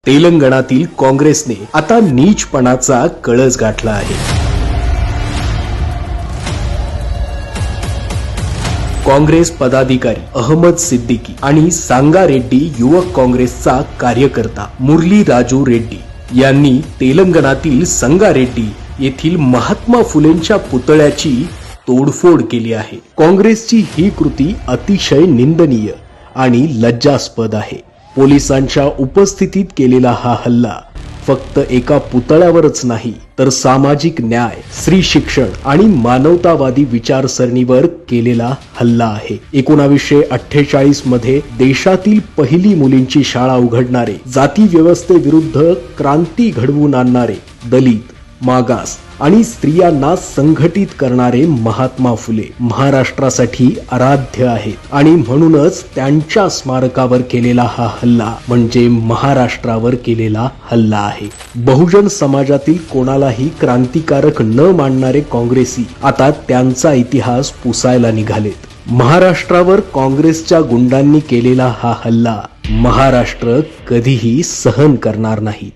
तेलंगणातील काँग्रेसने आता नीचपणाचा कळस गाठला आहे। काँग्रेस पदाधिकारी अहमद सिद्दीकी आणि सांगारेड्डी युवक काँग्रेसचा कार्यकर्ता मुरली राजू रेड्डी यांनी तेलंगणातील संगारेड्डी येथील महात्मा फुलेंच्या पुतळ्याची तोडफोड केली आहे। काँग्रेसची ही कृती अतिशय निंदनीय आणि लज्जास्पद आहे। पोलिसांच्या उपस्थितीत केलेला हा हल्ला फक्त एका पुतळ्यावरच नाही तर सामाजिक न्याय, स्त्री शिक्षण आणि मानवतावादी विचारसरणीवर केलेला हल्ला आहे। 1948 मध्ये देशातील पहिली मुलींची शाळा उघडणारे, जाती व्यवस्थेविरुद्ध क्रांती घडवून आणणारे, दलित, मागास आणि स्त्रियांना संघटित करणारे महात्मा फुले महाराष्ट्रासाठी आराध्य आहेत आणि म्हणूनच त्यांच्या स्मारकावर केलेला हा हल्ला म्हणजे महाराष्ट्रावर केलेला हल्ला आहे। बहुजन समाजातील कोणालाही क्रांतिकारक न मानणारे काँग्रेसी आता त्यांचा इतिहास पुसायला निघालेत। महाराष्ट्रावर काँग्रेसच्या गुंडांनी केलेला हा हल्ला महाराष्ट्र कधीही सहन करणार नाही।